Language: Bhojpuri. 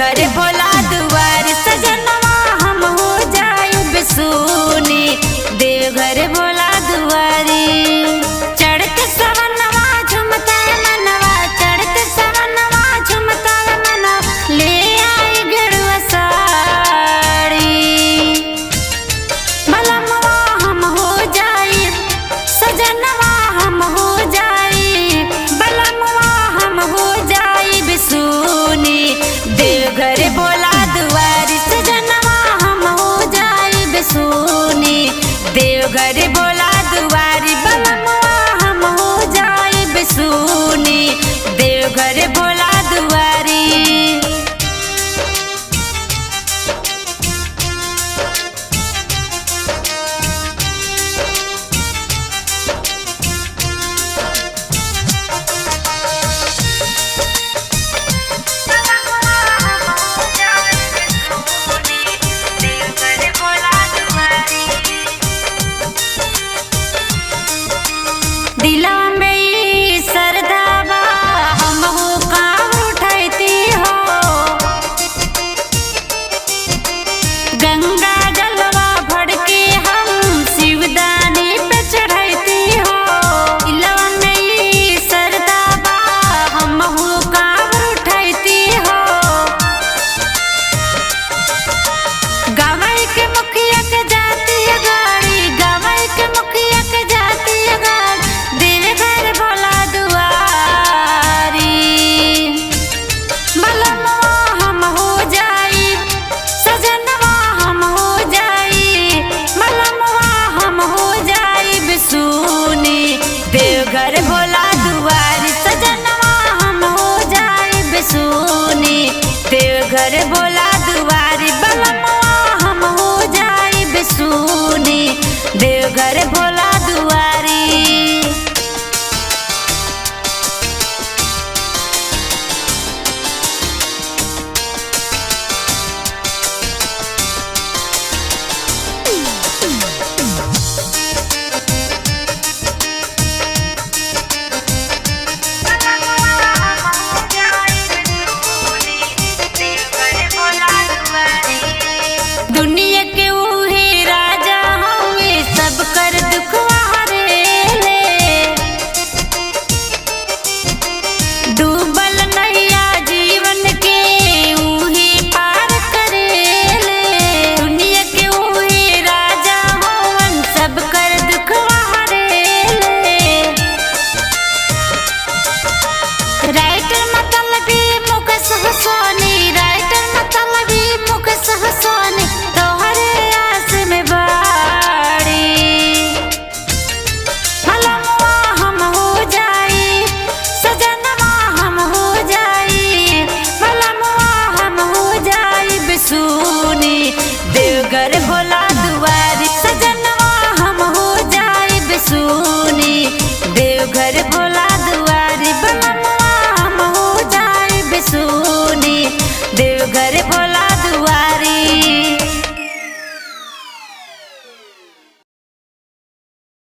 देवघर भोला दुआरी सजनवा हम हो जाए बिसूनी। देवघर भोला दुआरी चढ़ते सवनवा झुमता मनवा, चढ़ते सवनवा झुमता मनवा, ले आई गेरुआ साड़ी। बलमवा हम हो जाए सजनवा हम हो जाए, बलमवा हम हो जाए बिसूनी। देवघर भोला दुआरी सजनवा हम हो जाए बिसूनी। देवघर भोला दुआरी बलमवा हम हो जाए बिसूनी। देवघर भोला दुआरी दिला में सरदावा हम हो काम उठाती हो, गंगा जलवा भर के हम शिवदानी पे चढ़ाती हो। दिला में सरदावा हम हो काम उठाती हो, गवाई के मुखिया के जाती है गाड़ी, गवाई के मुखिया के जाती है गाड़ी। देवघर भोला दुआरी बलमवा हम हो जाई सजनवा हम हो जाई, बलमवा हम हो जाई बिसूनी। देवघर भोला दुआरी सजनवा हम हो जाई बिसूनी। देवघर भोला दुआरी बलमवा हम हो जाई बिसूनी। देवघर भोला दुआरी दुनिया के उहे राजा होवे सब कर दुखवा हरेले। डूबल नैया जीवन के उहे पार करेले। दुनिया के उहे राजा होवन सब कर दुखवा हरेले। राइटर मतलबी मुकेश हसनी, राइटर मतलबी मुकेश हसनी, तोहरे आस में बाड़ी। बलमवा हम हो जाई सजनवा हम हो जाई, बलमवा हम हो जाई बिसूनी। देवघर भोला दुआरी सजनवा हम हो जाई बिसूनी। देवघर भोला